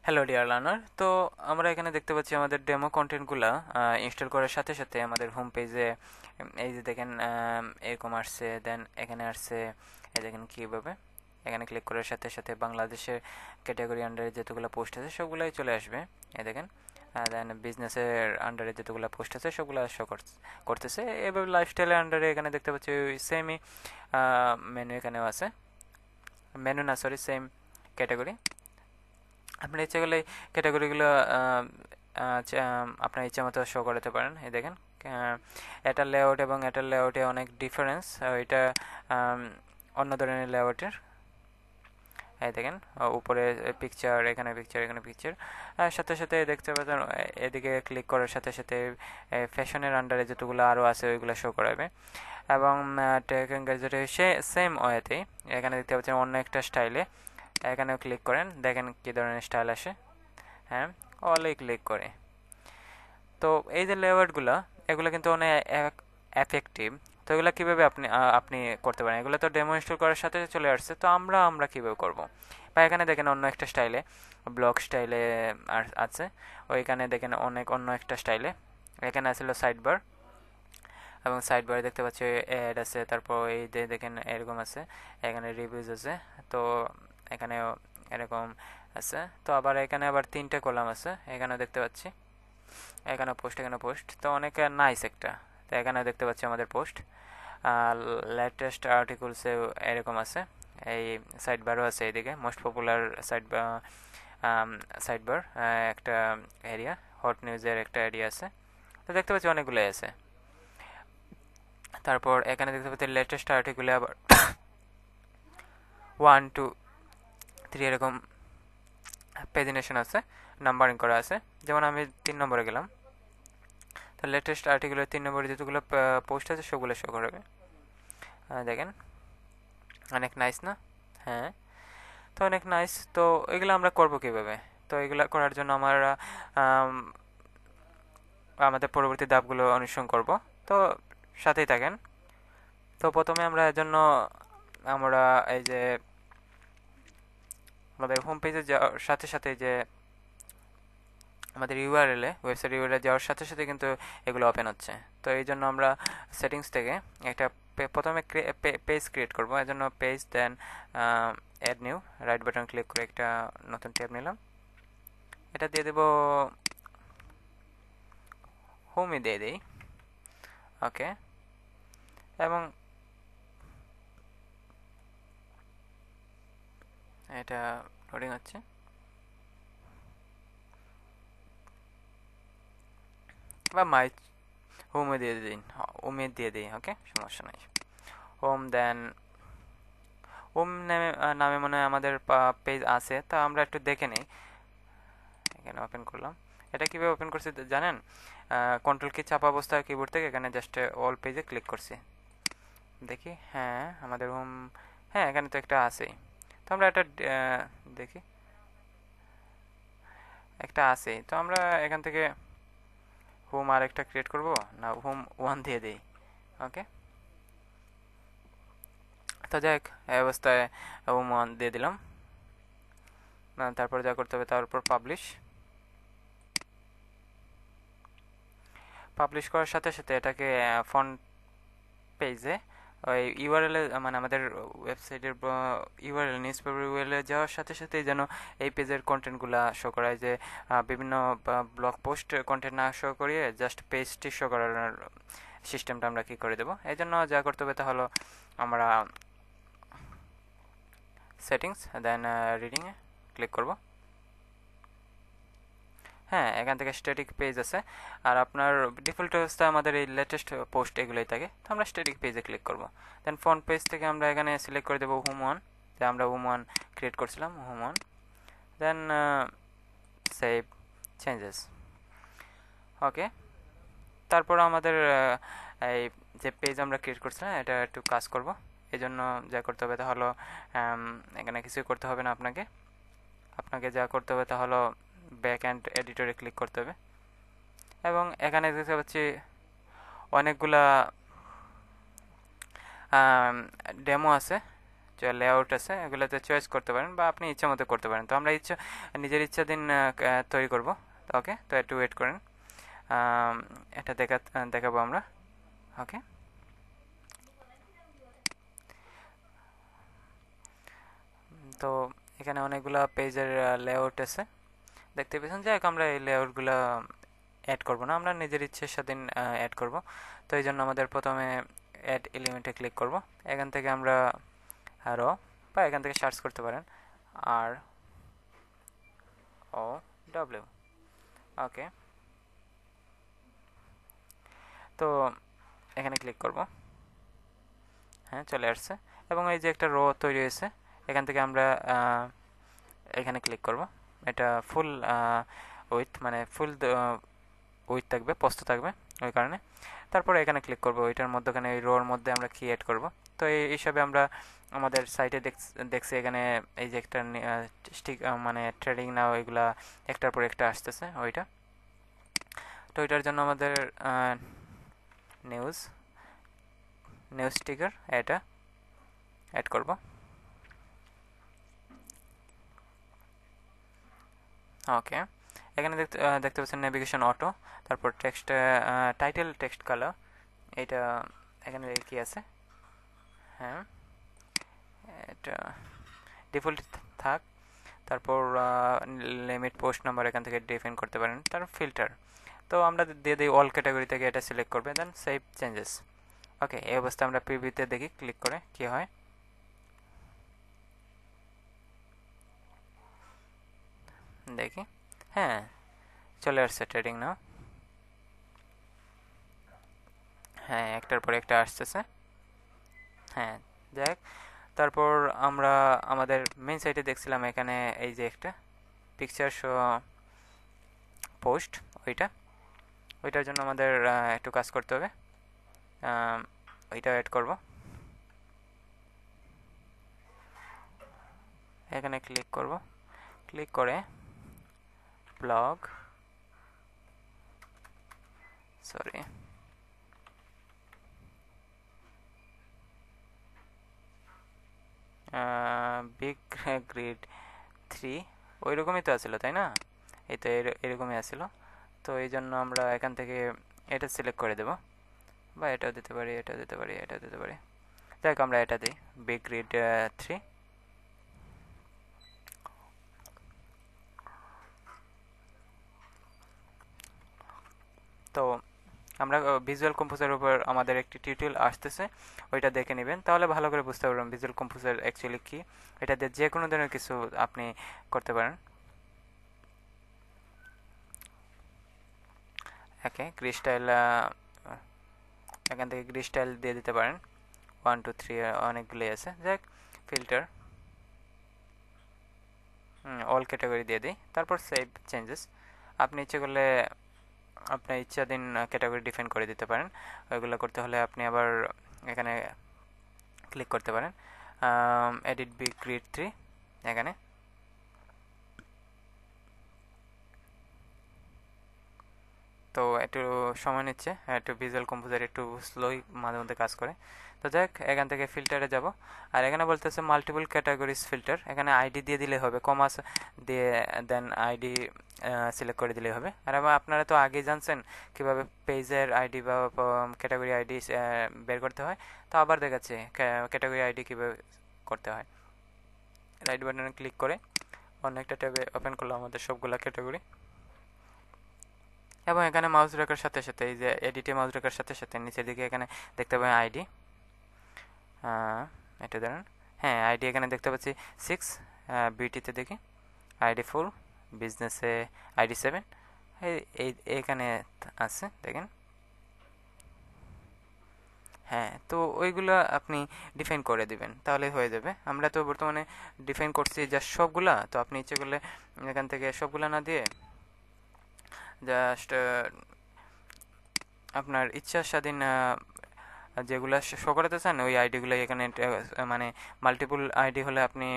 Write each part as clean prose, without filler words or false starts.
Hello dear learner, তো আমরা এখানে দেখতে পাচ্ছি আমাদের ডেমো কন্টেন্টগুলো ইনস্টল করার সাথে সাথে আমাদের হোম পেজে এই যে দেখেন এরকম আসছে। দেন এখানে আসছে, এই দেখেন কীভাবে এখানে ক্লিক করার সাথে সাথে বাংলাদেশের ক্যাটাগরি আন্ডারে যতগুলো পোস্ট আছে সবগুলোই চলে আসবে। এই দেখেন, দেন বিজনেসের আন্ডারে যতগুলো পোস্ট আছে সবগুলো শো করতেছে। এভাবে লাইফস্টাইলের আন্ডারে এখানে দেখতে পাচ্ছি সেমই মেনু এখানেও আছে। মেনু না, সরি, সেম ক্যাটাগরি। আপনি ইচ্ছে করলে ক্যাটাগরিগুলো আপনার ইচ্ছা মতো শো করাতে পারেন। এই দেখেন, এটার লেআউট এবং এটার লেআউটে অনেক ডিফারেন্স। এটা অন্য ধরনের লেআউটের। এই দেখেন, উপরে পিকচার, এখানে পিকচার, এখানে পিকচার। সাথে সাথে দেখতে পাচ্ছেন এদিকে ক্লিক করার সাথে সাথে ফ্যাশনের আন্ডারে যতগুলো আরও আছে ওইগুলো শো করাবে। এবং টেক অ্যান্ড গ্যাজেটে সে সেম ওয়েতেই এখানে দেখতে পাচ্ছেন অন্য একটা স্টাইলে। এখানেও ক্লিক করেন, দেখেন কী ধরনের স্টাইল আসে। হ্যাঁ, অলেই ক্লিক করে। তো এই যে লেআউটগুলো, এগুলো কিন্তু অনেক এফেক্টিভ। তো এগুলো কীভাবে আপনি করতে পারেন? এগুলো তো ডেমো ইনস্টল করার সাথে চলে আসছে, তো আমরা কীভাবে করব? বা এখানে দেখেন অন্য একটা স্টাইলে, ব্লক স্টাইলে আছে। ওইখানে দেখেন অন্য একটা স্টাইলে। এখানে আসলে সাইড বার, এবং সাইড বারে দেখতে পাচ্ছি অ্যাড আছে। তারপর এই যে দেখেন এরকম আছে, এখানে রিভিউজ আছে। তো এখানেও এরকম আছে। তো আবার এখানে আবার 3টে কলাম আছে, এখানেও দেখতে পাচ্ছি। এখানে পোস্ট, এখানে পোস্ট। তো অনেক নাইস একটা। তো এখানেও দেখতে পাচ্ছি আমাদের পোস্ট। লেটেস্ট আর্টিকেলসে এরকম আছে। এই সাইড বারও আছে, এইদিকে মোস্ট পপুলার সাইড বার একটা এরিয়া, হট নিউজের একটা এরিয়া আছে। তো দেখতে পাচ্ছি অনেকগুলোই আছে। তারপর এখানে দেখতে পাচ্ছি লেটেস্ট আর্টিকেলে আবার 1 2 3 এরকম পেজিনেশন আছে, নাম্বারিং করা আছে। যেমন আমি 3 নম্বরে গেলাম, তো লেটেস্ট আর্টিকেলের 3 নম্বরে যতগুলো পোস্ট আছে সবগুলো শো করবে। দেখেন, অনেক নাইস না? হ্যাঁ, তো অনেক নাইস। তো এগুলো আমরা করবো কীভাবে? তো এগুলো করার জন্য আমরা আমাদের পরবর্তী ধাপগুলো অনুসরণ করব। তো সাথেই থাকেন। তো প্রথমে আমরা এর জন্য আমরা এই যে আমাদের হোম পেজে যাওয়ার সাথে সাথে যে আমাদের ইউআরএলে, ওয়েবসাইট ইউআরএলে যাওয়ার সাথে সাথে কিন্তু এগুলো ওপেন হচ্ছে। তো এই জন্য আমরা সেটিংস থেকে একটা প্রথমে পেজ ক্রিয়েট করবো। এর জন্য page, then add new, right button click করে একটা নতুন ট্যাব নিলাম। এটা দিয়ে দেবো হোমে, দিয়ে দিই। ওকে, এবং এটা লোডিং হচ্ছে। বা মাই হোমে দিয়ে দিন, হোমে দিয়ে দিই। ওকে, সমস্যা নাই। হোম, দেন হোম নামে নামে মনে হয় আমাদের পেজ আছে। তা আমরা একটু দেখে নিই। এখানে ওপেন করলাম। এটা কীভাবে ওপেন করছি জানেন? কন্ট্রোল কি চাপা অবস্থায় কিবোর্ড থেকে এখানে জাস্ট অল পেজে ক্লিক করছি। দেখি, হ্যাঁ আমাদের হোম, হ্যাঁ এখানে তো একটা আছেই। তো আমরা এটা দেখি, একটা আছেই। তো আমরা এখান থেকে হোম আর একটা ক্রিয়েট করব না, হোম 1 দিয়ে দিই। ওকে, তো যাই হোক, এই অবস্থায় হোম 1 দিয়ে দিলাম। তারপর যা করতে হবে, তারপর পাবলিশ করার সাথে সাথে এটাকে ফন্ট পেজে ওই ইউআরএল, মানে আমাদের ওয়েবসাইটের ইউআরএল, নিউজ পেপার ইউআরএল যাওয়ার সাথে সাথেই যেন এই পেজের কন্টেন্টগুলো শো করায়। যে বিভিন্ন ব্লগ পোস্ট কন্টেন্ট না শো করিয়ে জাস্ট পেজটি শো করানোর সিস্টেমটা আমরা কী করে দেবো। এই জন্য যা করতে হবে তা হলো আমরা সেটিংস, দেন রিডিংয়ে ক্লিক করব। হ্যাঁ, এখান থেকে স্ট্যাটিক পেজ আছে। আর আপনার ডিফল্ট অবস্থায় আমাদের এই লেটেস্ট পোস্ট এগুলোই থাকে। তো আমরা স্ট্যাটিক পেজে ক্লিক করব। দেন ফ্রন্ট পেজ থেকে আমরা এখানে সিলেক্ট করে দেবো হোম 1, যে আমরা হোম 1 ক্রিয়েট করছিলাম, হোম 1। দেন সেভ চেঞ্জেস। ওকে, তারপর আমাদের এই যে পেজ আমরা ক্রিয়েট করছিলাম এটা একটু কাজ করব। এই জন্য যা করতে হবে তা হলো, এখানে কিছু করতে হবে না আপনাকে। যা করতে হবে তা হলো ব্যাক এন্ড এডিটরে ক্লিক করতে হবে। এবং এখানে দেখতে পাচ্ছি অনেকগুলা ডেমো আছে। লেআউট আছে, এগুলোতে চয়েস করতে পারেন বা আপনি ইচ্ছা মতো করতে পারেন। তো আমরা নিজের ইচ্ছা দিন তৈরি করব। ওকে, তো একটু ওয়েট করেন, এটা দেখাবো আমরা। ওকে, তো এখানে অনেকগুলো পেজের লেআউট আছে দেখতে পেয়েছেন। যাই হোক, আমরা এই লেআউটগুলো অ্যাড করব না, আমরা নিজের ইচ্ছের স্বাধীন অ্যাড করব। তো এই জন্য আমাদের প্রথমে অ্যাড এলিমেন্টে ক্লিক করব। এখান থেকে আমরা আরও বা এখান থেকে সার্চ করতে পারেন ROW। ওকে, তো এখানে ক্লিক করব। হ্যাঁ, চলে আসছে এবং এই যে একটা রো তৈরি হয়েছে, এখান থেকে আমরা এখানে ক্লিক করব। এটা ফুল উইথ, মানে ফুল উইথ থাকবে, পোস্ত থাকবে ওই কারণে। তারপরে এখানে ক্লিক করব, ওইটার মধ্যখানে ওই রোর মধ্যে আমরা কি অ্যাড করব। তো এই হিসাবে আমরা আমাদের সাইটে দেখছি এখানে এই যে একটা স্টিক, মানে ট্রেডিং নাও, এগুলা একটার পর একটা আসতেছে ওইটা। তো ওইটার জন্য আমাদের নিউজ স্টিকার এটা অ্যাড করব। ওকে, এখানে দেখতে পাচ্ছেন নেভিগেশন অটো, তারপর টেক্সট টাইটেল টেক্সট কালার, এটা এখানে কি আছে। হ্যাঁ, এটা ডিফল্ট থাক। তারপর লিমিট পোস্ট নাম্বার এখান থেকে ডিফাইন করতে পারেন। তারপর ফিল্টার, তো আমরা দিয়ে দিই অল ক্যাটাগরি থেকে, এটা সিলেক্ট করবে, দেন সেভ চেঞ্জেস। ওকে, এই অবস্থা আমরা প্রিভিউতে দেখি, ক্লিক করে কি হয় দেখি। হ্যাঁ, চলে আসছে ট্রেডিং নাও। হ্যাঁ, একটার পর একটা আসতেছে। হ্যাঁ, যাক, তারপর আমরা আমাদের মেইন সাইটে দেখছিলাম এখানে এই যে একটা পিকচার শো পোস্ট, ওইটার জন্য আমাদের একটু কাজ করতে হবে। ওইটা অ্যাড করব। এখানে ক্লিক করব, ক্লিক করে ব্লগ, সরি, বিগ গ্রিড 3 ওই রকমই তো আছিল, তাই না? এই তো এরকমই আছিল। তো এই জন্য আমরা এখান থেকে এটা সিলেক্ট করে দেব, বা এটাও দিতে পারি, এটাও দিতে পারি, এটাও দিতে পারি। যাই হোক, আমরা এটা দিই, বিগ গ্রিড 3। তো আমরা ভিজুয়াল কম্পোজারের উপর আমাদের একটি টিউটোরিয়াল আসতেছে, ওইটা দেখে নেবেন, তাহলে ভালো করে বুঝতে পারবেন ভিজুয়াল কম্পোজার অ্যাকচুয়ালি কি। এটা দিয়ে যে কোনো ধরনের কিছু আপনি করতে পারেন। ওকে, গ্রিস্টাইল, এখান থেকে গ্রিস্টাইল দিয়ে দিতে পারেন, 1 2 3 অনেকগুলোই আছে। যাক, ফিল্টার, অল ক্যাটাগরি দিয়ে দিই, তারপর সেভ চেঞ্জেস। আপনি ইচ্ছে করলে আপনার ইচ্ছাধীন ক্যাটাগরি ডিফাইন করে দিতে পারেন। ওইগুলো করতে হলে আপনি আবার এখানে ক্লিক করতে পারেন, এডিট বিগ গ্রিড 3, এখানে তো একটু সময় নিচ্ছে, একটু ভিজুয়াল কম্পোজার একটু স্লোই মাঝে মধ্যে কাজ করে। তো যাক, এখান থেকে ফিল্টারে যাব, আর এখানে বলতেছে মাল্টিপল ক্যাটাগরিজ ফিল্টার, এখানে আইডি দিয়ে দিলে হবে, কমাস দিয়ে দেন আইডি সিলেক্ট করে দিলেই হবে। আর আপনারা তো আগেই জানছেন কীভাবে পেজের আইডি বা ক্যাটাগরি আইডি বের করতে হয়, তো আবার দেখাচ্ছে ক্যাটাগরি আইডি কীভাবে করতে হয়। রাইট বাটনে ক্লিক করে অন্য একটা ট্যাবে ওপেন করলাম আমাদের সবগুলা ক্যাটাগরি, এবং এখানে মাউস রাখার সাথে সাথে এই যে এডিটে মাউস রাখার সাথে সাথে নিচের দিকে এখানে দেখতে পাবেন আইডি, এটা ধরেন, হ্যাঁ আইডি এখানে দেখতে পাচ্ছি 6, বিউটিতে দেখি আইডি 4, বিজনেসে আইডি 7, এইখানে আছে দেখেন। হ্যাঁ, তো ওইগুলো আপনি ডিফাইন করে দিবেন, তাহলে হয়ে যাবে। আমরা তো বর্তমানে ডিফাইন করছি জাস্ট সবগুলা, তো আপনি ইচ্ছে করলে এখান থেকে সবগুলা না দিয়ে জাস্ট আপনার ইচ্ছা স্বাধীন যেগুলো শো করাতে চান ওই আইডিগুলো এখানে, মানে মাল্টিপল আইডি হলে আপনি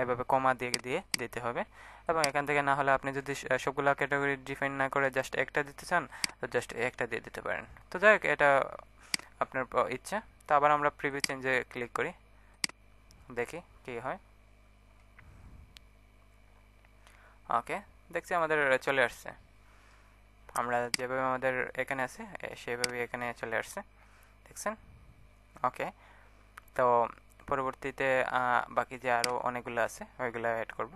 এভাবে কমা দিয়ে দিয়ে দিতে হবে, এবং এখান থেকে না হলে আপনি যদি সবগুলো ক্যাটাগরি ডিফাইন না করে জাস্ট একটা দিতে চান তো জাস্ট একটা দিয়ে দিতে পারেন। তো যাই হোক, এটা আপনার ইচ্ছা। তো আবার আমরা প্রিভিউ চেঞ্জে ক্লিক করি, দেখি কি হয়। ওকে, দেখছি আমাদের চলে আসছে। আমরা যেভাবে আমাদের এখানে আছে সেভাবে এখানে চলে আসছে, দেখছেন? ওকে, তো পরবর্তীতে বাকি যে আরও অনেকগুলো আছে ওইগুলো অ্যাড করব।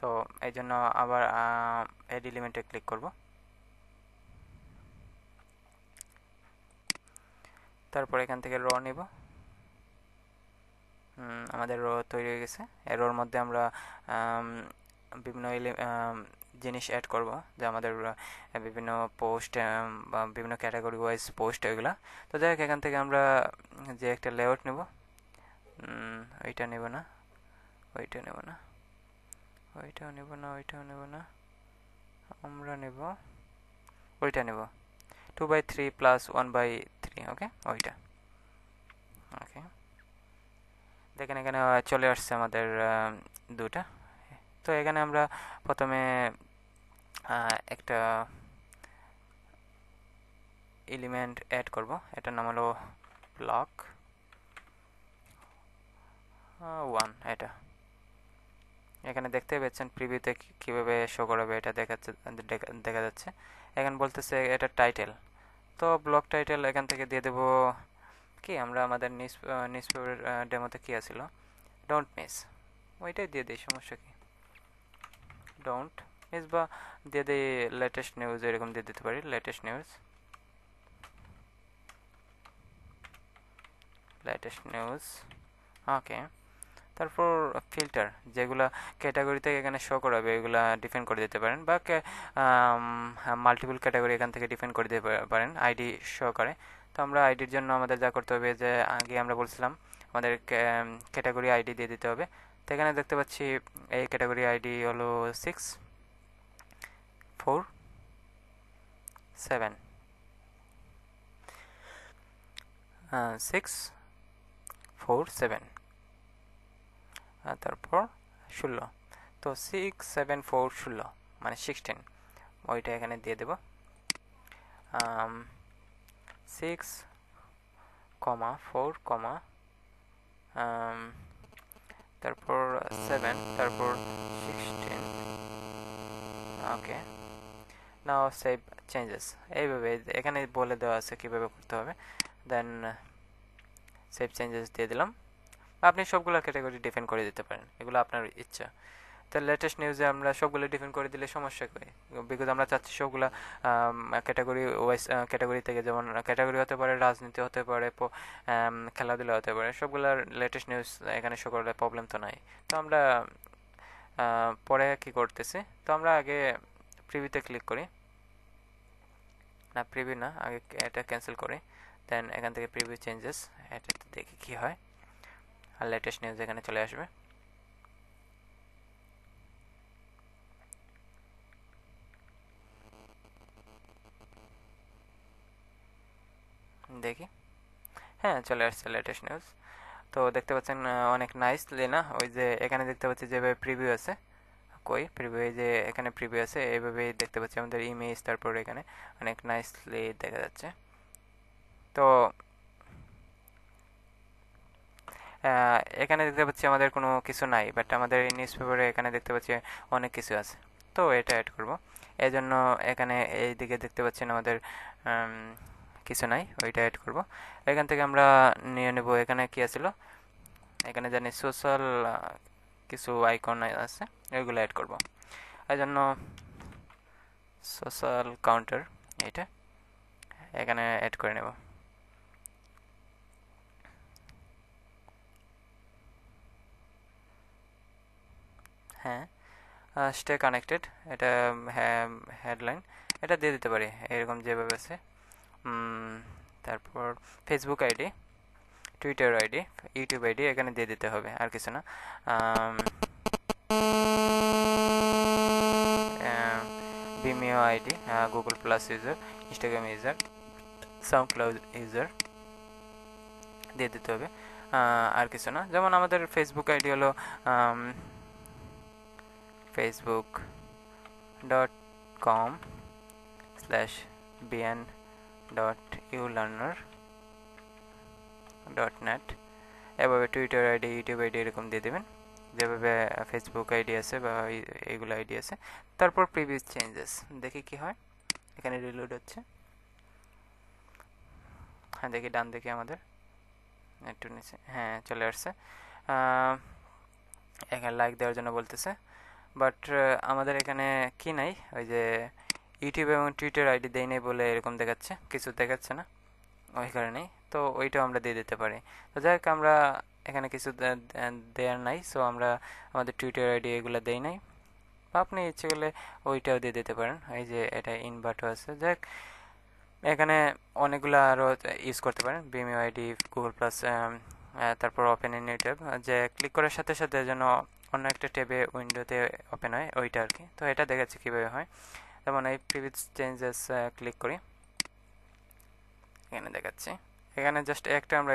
তো এই জন্য আবার অ্যাড এলিমেন্টে ক্লিক করব। তারপর এখান থেকে র নিব। আমাদের রো তৈরি হয়ে গেছে। এই রোর মধ্যে আমরা বিভিন্ন জিনিস অ্যাড করব, যে আমাদের বিভিন্ন পোস্ট বা বিভিন্ন ক্যাটাগরি ওয়াইজ পোস্ট এগুলো। তো যাই হোক, এখান থেকে আমরা যে একটা লেআউট নেব, ওইটা নেব না, ওইটা নেব না, ওইটাও নেব না, ওইটাও নেব না, আমরা নেব ওইটা নেব 2/3 প্লাস 1/3। ওকে, ওইটা। ওকে, দেখেন এখানে চলে আসছে আমাদের দুটা। তো এখানে আমরা প্রথমে একটা এলিমেন্ট অ্যাড করব, এটার নাম হলো ব্লক 1। এটা এখানে দেখতে পাচ্ছেন প্রিভিউতে কীভাবে শো করাবে এটা দেখা যাচ্ছে। এখানে বলতেছে এটা টাইটেল, তো ব্লক টাইটেল এখান থেকে দিয়ে দেব কি, আমরা আমাদের নিউজ পেপার ডেমোতে কী আছিল, ডোন্ট মিস, ওইটাই দিয়ে দিই, সমস্যা কি। ডোন্ট মিস বা দিয়ে দিই লেটেস্ট নিউজ, এরকম দিয়ে দিতে পারি, লেটেস্ট নিউজ, লেটেস্ট নিউজ। ওকে, তারপর ফিল্টার, যেগুলো ক্যাটাগরি থেকে এখানে শো করাবে এগুলা ডিফাইন করে দিতে পারেন, বা মাল্টিপল ক্যাটাগরি এখান থেকে ডিফাইন করে দিতে পারেন আইডি শো করে। তো আমরা আইডির জন্য আমাদের যা করতে হবে, যে আগে আমরা বলছিলাম আমাদের ক্যাটাগরি আইডি দিয়ে দিতে হবে। তো এখানে দেখতে পাচ্ছি এই ক্যাটাগরি আইডি হলো 647 647, তারপর 16, তো 6740 মানে 16, ওইটা এখানে দিয়ে দেব। 6,4, তারপর 7, তারপর 16। ওকে, নাও সেভ চেঞ্জেস, এইভাবে এখানে বলে দেওয়া আছে কীভাবে করতে হবে। দেন সেভ চেঞ্জেস দিয়ে দিলাম। আপনি সবগুলো ক্যাটাগরি ডিফাইন করে দিতে পারেন, এগুলো আপনার ইচ্ছা। তো লেটেস্ট নিউজে আমরা সবগুলো ডিফাইন করে দিলে সমস্যা করি, বিকজ আমরা চাচ্ছি সবগুলো ক্যাটাগরি ওয়াইজ ক্যাটাগরি থেকে, যেমন ক্যাটাগরি হতে পারে, রাজনীতি হতে পারে, খেলাধুলা হতে পারে, সবগুলোর লেটেস্ট নিউজ এখানে শো করলে প্রবলেম তো নাই। তো আমরা পরে কি করতেছি, তো আমরা আগে প্রিভিউতে ক্লিক করি, না প্রিভিউ না, আগে এটা ক্যান্সেল করি। দেন এখান থেকে প্রিভিউ চেঞ্জেস, এটাতে দেখি কী হয়, আর লেটেস্ট নিউজ এখানে চলে আসবে। দেখি, হ্যাঁ চলে আসছে লেটেস্ট নিউজ। তো দেখতে পাচ্ছেন অনেক নাইসলি না, ওই যে এখানে দেখতে পাচ্ছি যেভাবে প্রিভিউ আছে, কই প্রিভিউ, এই যে এখানে প্রিভিউ আছে, এইভাবেই দেখতে পাচ্ছি আমাদের ইমেজ, তারপর এখানে অনেক নাইসলি দেখা যাচ্ছে। তো এখানে দেখতে পাচ্ছি আমাদের কোনো কিছু নাই, বাট আমাদের এই নিউজ পেপারে এখানে দেখতে পাচ্ছি অনেক কিছু আছে। তো এটা অ্যাড করব, এই জন্য এখানে এই দিকে দেখতে পাচ্ছেন আমাদের কিছু নাই, ওইটা অ্যাড করব। এখান থেকে আমরা নিয়ে নেব, এখানে কি আছিল, এখানে জানি সোশ্যাল কিছু আইকন আছে, ওইগুলো অ্যাড করব। এই জন্য সোশ্যাল কাউন্টার এটা এখানে অ্যাড করে নেব। হ্যাঁ, স্টে কানেক্টেড, এটা হেডলাইন, এটা দিয়ে দিতে পারি এরকম যেভাবে আছে। তারপর Facebook ID, Twitter ID, YouTube ID এখানে দিয়ে দিতে হবে, আর কিছু না। Vimeo ID, Google plus user, Instagram user, SoundCloud user দিয়ে দিতে হবে, আর কিছু না। যেমন আমাদের ফেসবুক আইডি হলো facebook.com/bn.ulearner.net, এভাবে টুইটার আইডি, ইউটিউব আইডি এরকম দিয়ে দেবেন, যেভাবে ফেসবুক আইডি আছে বা এইগুলো আইডি আছে। তারপর প্রিভিয়াস চেঞ্জেস দেখি কি হয়। এখানে রিলোড হচ্ছে। হ্যাঁ, দেখি ডান দিকে আমাদের একটু নিচে, হ্যাঁ চলে আসছে। এখানে লাইক দেওয়ার জন্য বলতেছে, বাট আমাদের এখানে কি নাই, ওই যে ইউটিউব এবং টুইটার আইডি দেই নাই বলে এরকম দেখাচ্ছে, কিছু দেখাচ্ছে না, ওই কারণেই। তো ওইটাও আমরা দিয়ে দিতে পারি। তো যাই হোক, আমরা এখানে কিছু দেওয়ার নাই, সো আমরা আমাদের টুইটার আইডি এগুলো দেই নাই, বা আপনি ইচ্ছে করলে ওইটাও দিয়ে দিতে পারেন। এই যে এটা ইনভার্টও আছে। যাই হোক, এখানে অনেকগুলো আরও ইউজ করতে পারেন, বিমিও আইডি, গুগল প্লাস, তারপর ওপেন ইন নিউ ট্যাব, যে ক্লিক করার সাথে সাথে যেন অন্য একটা ট্যাবে উইন্ডোতে ওপেন হয়, ওইটা আর কি। তো এটা দেখাচ্ছে কীভাবে হয়। যেমন এই প্রিভিয়াস চেঞ্জেস ক্লিক করি, এখানে দেখাচ্ছে। এখানে জাস্ট একটা আমরা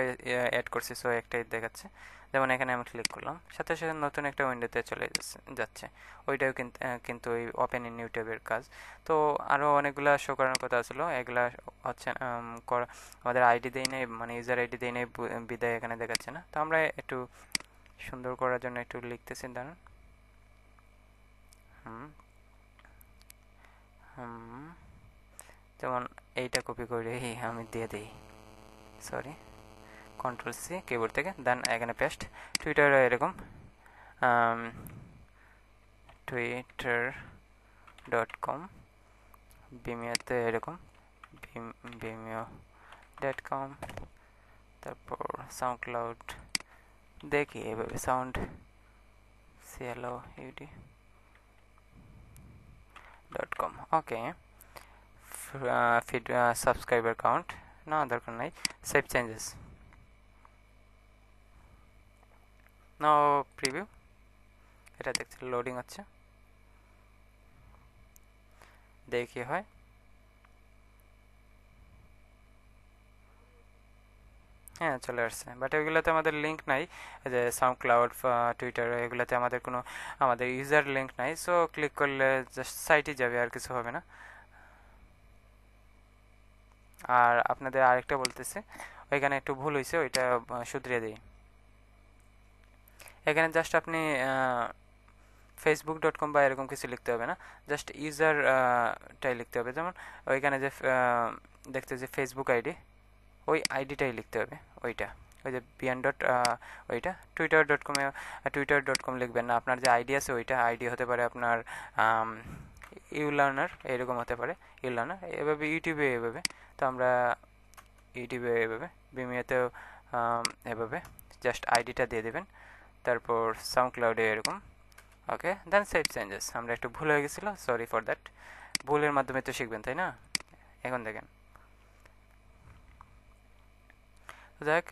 অ্যাড করছি, সো একটাই দেখাচ্ছে। যেমন এখানে আমি ক্লিক করলাম, সাথে সাথে নতুন একটা উইন্ডোতে চলে যাচ্ছে। ওইটাও কিন্তু ওই ওপেন ইন নিউ ট্যাবের কাজ। তো আরও অনেকগুলো শো করার কথা ছিল, এগুলা হচ্ছে আমাদের আইডি দেই নাই, মানে ইউজার আইডি দেই নাই বিদায় এখানে দেখাচ্ছে না। তো আমরা একটু সুন্দর করার জন্য একটু লিখতেছি, দাঁড়ান। যেমন এইটা কপি করে আমি দিয়ে দিই, সরি, কন্ট্রোল সি কিবোর্ড থেকে, দেন এখানে পেস্ট। টুইটারে এরকম twitter.com, বিমিওতে এরকম vimeo.com, তারপর সাউন্ড ক্লাউড দেখি এভাবে সাউন্ড cloud.com। ওকে, ফিড সাবস্ক্রাইবার কাউন্ট না, দরকার নাই। সেভ চেঞ্জেস, নাও প্রিভিউ। এটা দেখছি লোডিং হচ্ছে, দেখি হয়। হ্যাঁ চলে আসছে, বাট ওইগুলোতে আমাদের লিঙ্ক নাই, যে সাউন্ড ক্লাউড, টুইটার, এগুলোতে আমাদের কোনো আমাদের ইউজার লিঙ্ক নাই। সো ক্লিক করলে জাস্ট সাইটে যাবে, আর কিছু হবে না। আর আপনাদের আরেকটা বলতেছে, ওইখানে একটু ভুল হয়েছে, ওইটা শুধরিয়ে দিই। এখানে জাস্ট আপনি facebook.com বা এরকম কিছু লিখতে হবে না, জাস্ট ইউজারটাই লিখতে হবে। যেমন ওইখানে যে দেখতে ফেসবুক আইডি, ওই আইডিটাই লিখতে হবে, ওইটা, ওই যে বিয়ান ডট, ওইটা। টুইটার.com লিখবেন না, আপনার যে আইডি আছে ওইটা আইডি হতে পারে আপনার ইউলার্নার, এরকম হতে পারে ইউলার্নার, এভাবে ইউটিউবে এভাবে। তো আমরা ইউটিউবে এভাবে, বিমিওতেও এভাবে জাস্ট আইডিটা দিয়ে দেবেন, তারপর সাউন্ড ক্লাউডে এরকম। ওকে, দেন সেভ চেঞ্জেস। আমরা একটু ভুল হয়ে গেছিলো, সরি ফর দ্যাট। ভুলের মাধ্যমে তো শিখবেন, তাই না? এখন দেখেন, যাই হোক,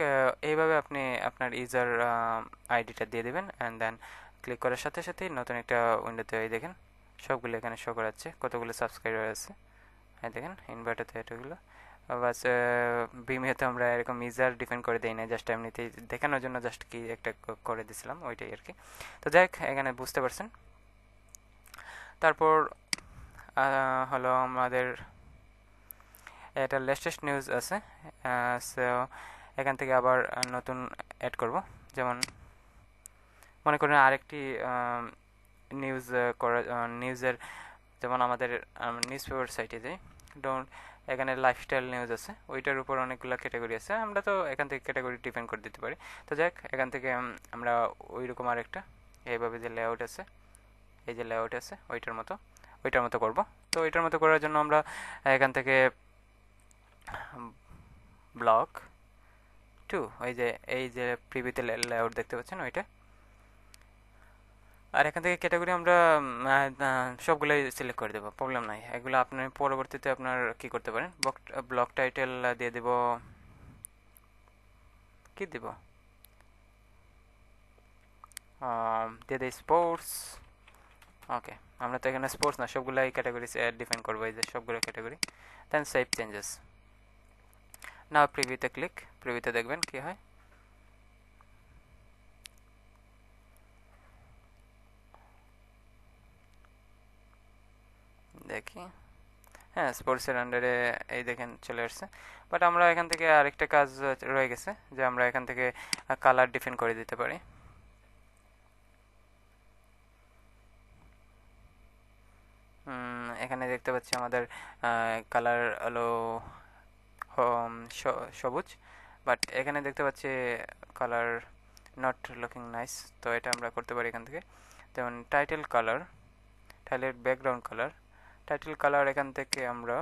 এইভাবে আপনি আপনার ইউজার আইডিটা দিয়ে দেবেন, অ্যান্ড দেন ক্লিক করার সাথে সাথেই নতুন একটা উইন্ডোতে এই দেখেন সবগুলো এখানে শো করাচ্ছে, কতগুলো সাবস্ক্রাইবার আছে। এই দেখেন ইনভার্টারতে এতগুলো। বাস বিমিওতে আমরা এরকম ইউজার ডিফাইন করে দিই না, জাস্ট এমনিতেই দেখানোর জন্য জাস্ট কি একটা করে দিয়েছিলাম, ওইটাই আর কি। তো যাই হোক, এখানে বুঝতে পারছেন। তারপর হলো আমাদের এটা লেটেস্ট নিউজ আছে, সো এখান থেকে আবার নতুন অ্যাড করব। যেমন মনে করেন আরেকটি নিউজ করা, নিউজের, যেমন আমাদের নিউজ পেপার সাইটে যাই, ডোন্ট, এখানে লাইফস্টাইল নিউজ আছে, ওইটার উপর অনেকগুলো ক্যাটাগরি আছে, আমরা তো এখান থেকে ক্যাটাগরি ডিফাইন করে দিতে পারি। তো যাক, এখান থেকে আমরা ওই রকম আরেকটা এইভাবে যে লেআউট আছে, এই যে লেআউট আছে ওইটার মতো করব। তো ওইটার মতো করার জন্য আমরা এখান থেকে ব্লক 2, এই যে প্রিভিউতে লেআউট দেখতে পাচ্ছেন ওইটা, আর এখান থেকে ক্যাটাগরি আমরা সবগুলোই সিলেক্ট করে দেবো, প্রবলেম নাই। এগুলো আপনি পরবর্তীতে আপনার কি করতে পারেন, ব্লক টাইটেল দিয়ে দেব, কি দেব, দিয়ে দিই স্পোর্টস। ওকে, আমরা তো এখানে স্পোর্টস না, সবগুলাই ক্যাটাগরি ডিফাইন করবো, এই যে সবগুলো ক্যাটাগরি। Then save changes. না প্রিভিউতে ক্লিক, প্রিভিউতে দেখবেন কি হয়। দেখি, হ্যাঁ, স্পোর্টসের আন্ডারে এই দেখেন চলে আসছে। বাট আমরা এখান থেকে আরেকটা কাজ রয়ে গেছে, যে আমরা এখান থেকে কালার ডিফাইন করে দিতে পারি। এখানে দেখতে পাচ্ছি আমাদের কালার হলো সবুজ, বাট এখানে দেখতে পাচ্ছি কালার নট লুকিং নাইস। তো এটা আমরা করতে পারি এখান থেকে, যেমন টাইটেল ব্যাকগ্রাউন্ড কালার এখান থেকে আমরা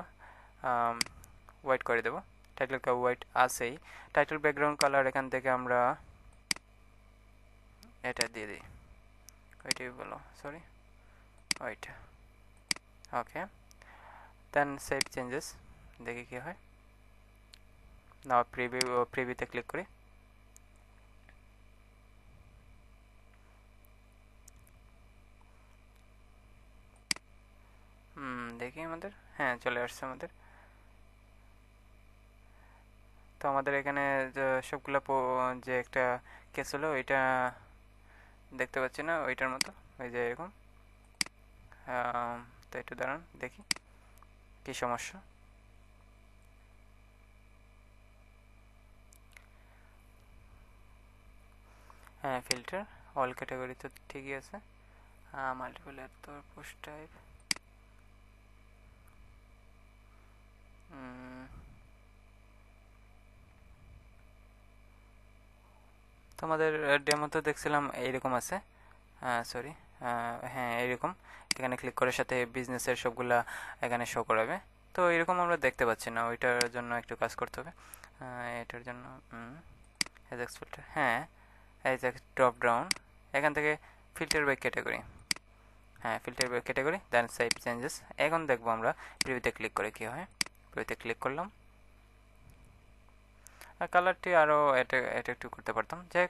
হোয়াইট করে দেবো। টাইটেল হোয়াইট আছেই, টাইটেল ব্যাকগ্রাউন্ড কালার এখান থেকে আমরা এটা দিয়ে দিই, ওইটাই বলো, সরি, ওইটা। ওকে, দেন সেভ চেঞ্জেস, দেখি কি হয়। না, প্রিভিউতে ক্লিক করি। দেখি আমাদের, হ্যাঁ চলে আসছে আমাদের। তো আমাদের এখানে সবগুলো যে একটা কেস হলো, ওইটা দেখতে পাচ্ছি না ওইটার মতো, ওই যে এরকম। তো একটু দাঁড়ান দেখি কি সমস্যা। হ্যাঁ, ফিল্টার অল ক্যাটাগরি তো ঠিকই আছে। মাল্টিপল তো পোস্ট টাইপ, তোমাদের ডেমোতে দেখছিলাম এইরকম আছে, সরি, হ্যাঁ এইরকম। এখানে ক্লিক করার সাথে বিজনেসের সবগুলা এখানে শো করাবে। তো এরকম আমরা দেখতে পাচ্ছি না, ওইটার জন্য একটু কাজ করতে হবে। এটার জন্য এজেক্স ফিল্টার, হ্যাঁ এজেক্স ড্রপ ডাউন, এখান থেকে ফিল্টার বাই ক্যাটাগরি, হ্যাঁ filter by category, then save changes. এখন দেখবো আমরা প্রিভিউতে ক্লিক করে কী হয়। প্রিভিউতে ক্লিক করলাম, আর কালারটি আরও একটু করতে পারতাম, যাই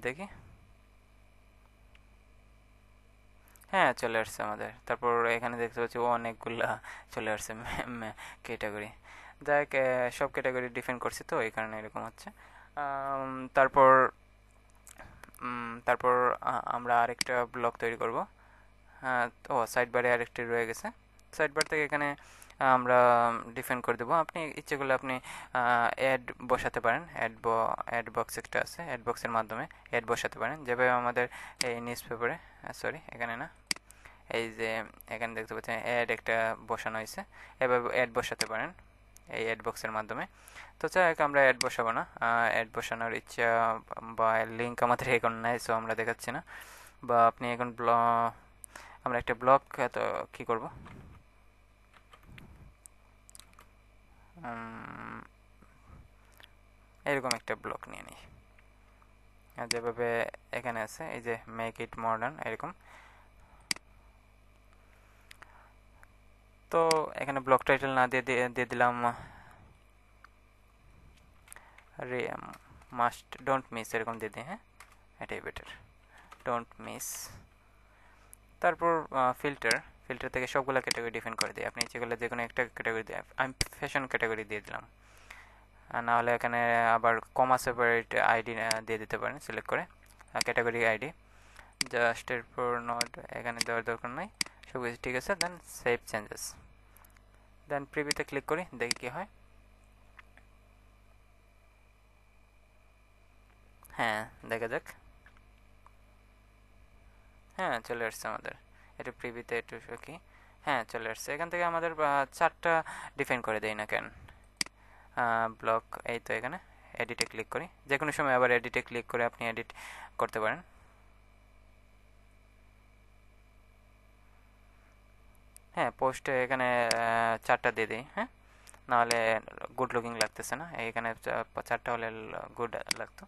দেখি। হ্যাঁ চলে আসছে আমাদের। তারপর এখানে দেখতে পাচ্ছি অনেকগুলা চলে আসছে ক্যাটাগরি। যাই সব ক্যাটাগরি ডিফাইন করছি, তো এই কারণে এরকম হচ্ছে। তারপর তারপর আমরা আরেকটা ব্লক তৈরি করব। ও সাইড বারে আরেকটি রয়ে গেছে, সাইড বার থেকে এখানে আমরা ডিফাইন করে দেবো। আপনি ইচ্ছে করলে আপনি অ্যাড বসাতে পারেন, অ্যাড বক্স একটা আছে, অ্যাড বক্সের মাধ্যমে অ্যাড বসাতে পারেন, যেভাবে আমাদের এই নিউজ পেপারে, সরি এখানে না, এই যে এখানে দেখতে পাচ্ছেন অ্যাড একটা বসানো হয়েছে, এভাবে অ্যাড বসাতে পারেন এই অ্যাড বক্সের মাধ্যমে। তো চাই আমরা অ্যাড বসাবো না, অ্যাড বসানোর ইচ্ছা বা লিঙ্ক আমাদের এখন নাই, সো আমরা দেখাচ্ছি না। বা আপনি এখন আমরা একটা ব্লক, তো কী করব, এরকম একটা ব্লক নিয়ে নিই, যেভাবে এখানে আছে, এই যে মেক ইট মডার্ন এরকম। তো এখানে ব্লক টাইটেল না দিয়ে দিলাম মাস্ট ডোন্ট মিস, এরকম দিয়ে দিই, হ্যাঁ এটাই বেটার, ডোন্ট মিস। তারপর ফিল্টার থেকে সবগুলো ক্যাটাগরি ডিফাইন করে দিই। আপনি ইচ্ছে করলে যে কোনো একটা ক্যাটাগরি দিয়ে, আমি ফ্যাশন ক্যাটাগরি দিয়ে দিলাম। না হলে এখানে আবার কমা সেপারেট আইডি দিয়ে দিতে পারেন সিলেক্ট করে, ক্যাটাগরি আইডি। জাস্ট এরপর নট এখানে দেওয়ার দরকার নাই, সব কিছু ঠিক আছে। দেন সেভ চেঞ্জেস, দেন প্রিভিউতে ক্লিক করি, দেখি কী হয়। হ্যাঁ দেখা যাক, হ্যাঁ চলে আসছে আমাদের। একটু প্রিভিউতে একটু কি, হ্যাঁ চলে আসছে। এখান থেকে আমাদের 4টা ডিফাইন করে দেই না কেন ব্লক। এই তো এখানে এডিটে ক্লিক করি, যে কোনো সময় আবার এডিটে ক্লিক করে আপনি এডিট করতে পারেন। হ্যাঁ পোস্টে এখানে 4টা দিয়ে দিই, হ্যাঁ নাহলে গুড লুকিং লাগতেছে না, এখানে 4টা হলে গুড লাগতো।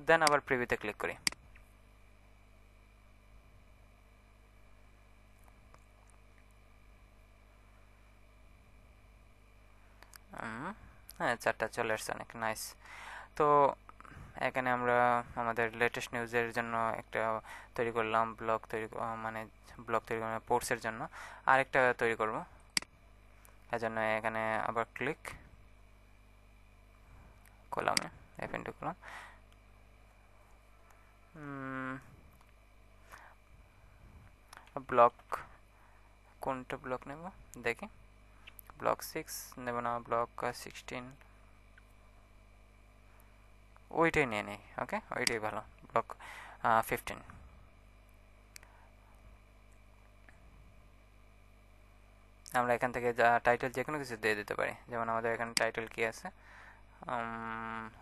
দেন আবার প্রিভিউতে ক্লিক করি, হ্যাঁ 4টা চলে আসছে, অনেক নাইস। তো এখানে আমরা আমাদের লেটেস্ট নিউজের জন্য একটা তৈরি করলাম, মানে ব্লগ তৈরি করলাম পোর্টসের জন্য, আরেকটা তৈরি করব। এজন্য এখানে আবার ক্লিক কলামে F into কলাম, ব্লক কোনটা ব্লক নেব দেখি, ব্লক 6 নেব না, ব্লক 16, ওইটাই নিয়ে নিই। ওকে, ওইটাই ভালো, ব্লক 15। আমরা এখান থেকে যা টাইটেল যে কোনো কিছু দিয়ে দিতে পারি, যেমন আমাদের এখানে টাইটেল কি আছে,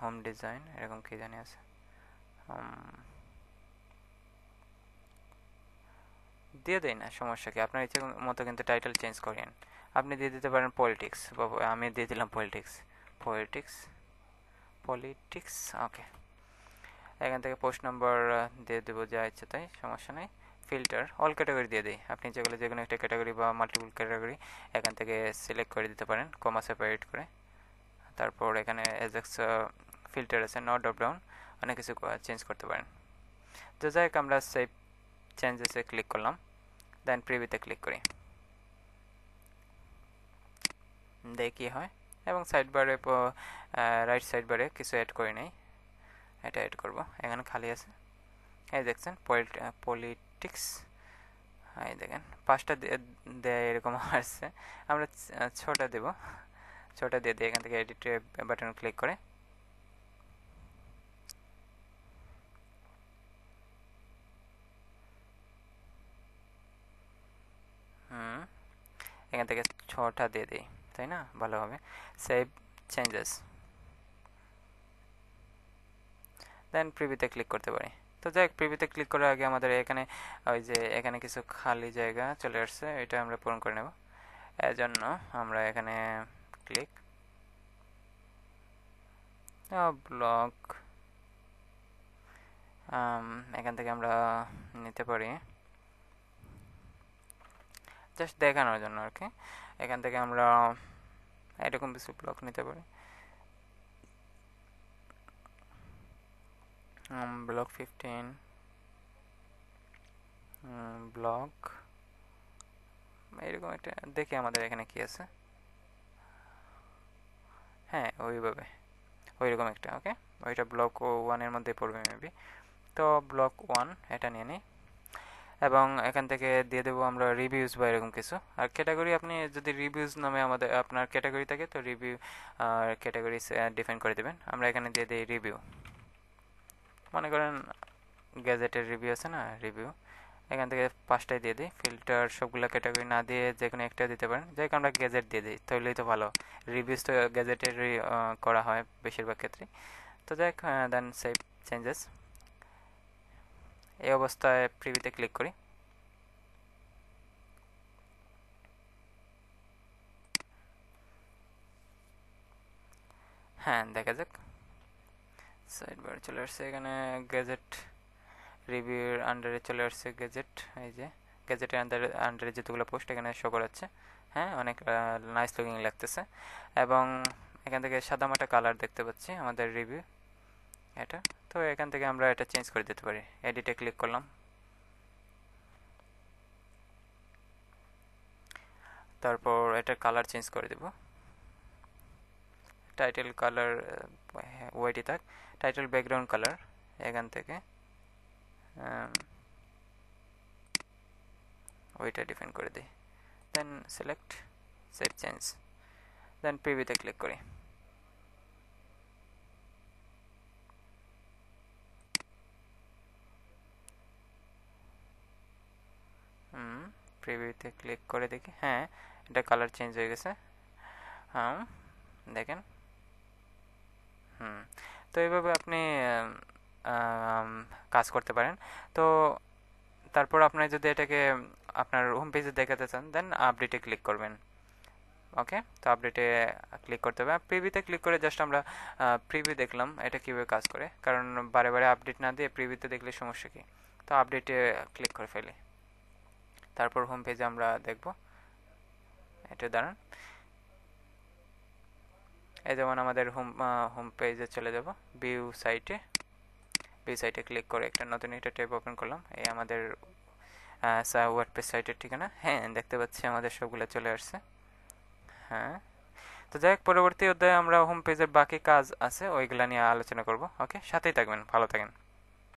হোম ডিজাইন এরকম কি জানি আছে, দিয়ে দেই না, সমস্যা কি, আপনার ইচ্ছে মতো কিন্তু টাইটেল চেঞ্জ করেন। আপনি দিয়ে দিতে পারেন পলিটিক্স, আমি দিয়ে দিলাম পলিটিক্স, পলিটিক্স পলিটিক্স ওকে। এখান থেকে পোস্ট নাম্বার দিয়ে দেবো যা ইচ্ছে তাই, সমস্যা নেই। ফিল্টার অল ক্যাটাগরি দিয়ে দিই, আপনি যেগুলো যে কোনো একটা ক্যাটাগরি বা মাল্টিপল ক্যাটাগরি এখান থেকে সিলেক্ট করে দিতে পারেন কমা সেপারেট করে। তারপর এখানে এজেক্স ফিল্টার আছে, নট ড্রপ ডাউন, অনেক কিছু চেঞ্জ করতে পারেন। তো যাই হোক, আমরা সেভ চেঞ্জেসে ক্লিক করলাম, দেন প্রিভিউতে ক্লিক করি, দেখি হয়। এবং সাইড বারে রাইট সাইড বারে কিছু অ্যাড করে নেই, এটা অ্যাড করব, এখানে খালি আছে, এই দেখছেন পলিটিক্স, এই দেখেন 5টা দেয় এরকম আসছে, আমরা 6টা দেব, 6টা দিয়ে এখান থেকে এডিট বাটন ক্লিক করে এখান থেকে 6টা দিয়ে দিই, তাই না, ভালো হবে। সেভ চেঞ্জেস, দেন প্রিভিউতে ক্লিক করতে পারি। তো যাই হোক, প্রিভিউতে ক্লিক করার আগে আমাদের এখানে ওই যে এখানে কিছু খালি জায়গা চলে আসছে, এটা আমরা পূরণ করে নেব। এজন্য আমরা এখানে ক্লিক ব্লক, এখান থেকে আমরা নিতে পারি জাস্ট দেখানোর জন্য আর কি। এখান থেকে আমরা এরকম কিছু ব্লক নিতে পারি, ব্লক 15, ব্লক এরকম একটা দেখি আমাদের এখানে কি আছে, হ্যাঁ ওইভাবে ওইরকম একটা, ওকে ওইটা ব্লক 1-এর মধ্যে পড়বে মেবি। তো ব্লক 1 এটা নিয়ে নিই, এবং এখান থেকে দিয়ে দেবো আমরা রিভিউজ বা এরকম কিছু। আর ক্যাটাগরি আপনি যদি রিভিউজ নামে আমাদের আপনার ক্যাটাগরি থাকে, তো রিভিউ ক্যাটাগরি ডিফাইন করে দেবেন। আমরা এখানে দিয়ে দিই রিভিউ, মনে করেন গ্যাজেটের রিভিউ আছে না, রিভিউ, এখান থেকে 5টাই দিয়ে দিই। ফিল্টার সবগুলো ক্যাটাগরি না দিয়ে যে কোনো একটা দিতে পারেন, যাই আমরা গ্যাজেট দিয়ে দিই, তাহলেই তো ভালো, রিভিউজ তো গ্যাজেটেরই করা হয় বেশিরভাগ ক্ষেত্রেই। তো যাই দেন সেভ চেঞ্জেস, এই অবস্থায় প্রিভিউতে ক্লিক করি, হ্যাঁ দেখা যাক সাইড বার চলে আসছে, এখানে গ্যাজেট রিভিউর আন্ডারে চলে আসছে গ্যাজেট, এই যে গ্যাজেটের আন্ডারে যতগুলো পোস্ট এখানে শো করাচ্ছে, হ্যাঁ অনেক নাইস লুকিং লাগতেছে। এবং এখান থেকে সাদামাটা কালার দেখতে পাচ্ছি আমাদের রিভিউ এটা। তো এখান থেকে আমরা এটা চেঞ্জ করে দিতে পারি, এডিটে ক্লিক করলাম, তারপর এটা কালার চেঞ্জ করে দেব, টাইটেল কালার ওয়াইটই থাক, টাইটেল ব্যাকগ্রাউন্ড কালার এখান থেকে ওইটা ডিফাইন করে দিই, দেন সিলেক্ট সেভ চেঞ্জ, দেন প্রিভিউতে ক্লিক করি, প্রিভিউতে ক্লিক করে দেখি, হ্যাঁ এটা কালার চেঞ্জ হয়ে গেছে, হ্যাঁ দেখেন। তো এইভাবে আপনি কাজ করতে পারেন। তো তারপর আপনার যদি এটাকে আপনার হোম পেজে দেখাতে চান, দেন আপডেটে ক্লিক করবেন। ওকে, তো আপডেটে ক্লিক করতে হবে, প্রিভিউতে ক্লিক করে জাস্ট আমরা প্রিভিউ দেখলাম এটা কীভাবে কাজ করে, কারণ বারে বারে আপডেট না দিয়ে প্রিভিউতে দেখলে সমস্যা কি। তো আপডেটে ক্লিক করে ফেলি, তারপর হোম পেজে আমরা দেখব, এটা দাঁড়ান, এই যেমন আমাদের হোম পেজে চলে যাব, ভিউ সাইটে ক্লিক করে একটা নতুন একটা ট্যাব ওপেন করলাম, এই আমাদের ওয়ার্ডপ্রেস সাইটের ঠিকানা, হ্যাঁ দেখতে পাচ্ছি আমাদের সবগুলো চলে আসছে। হ্যাঁ, তো যাই হোক, পরবর্তী অধ্যায়ে আমরা হোম পেজের বাকি কাজ আছে ওইগুলা নিয়ে আলোচনা করব। ওকে, সাথেই থাকবেন, ভালো থাকেন।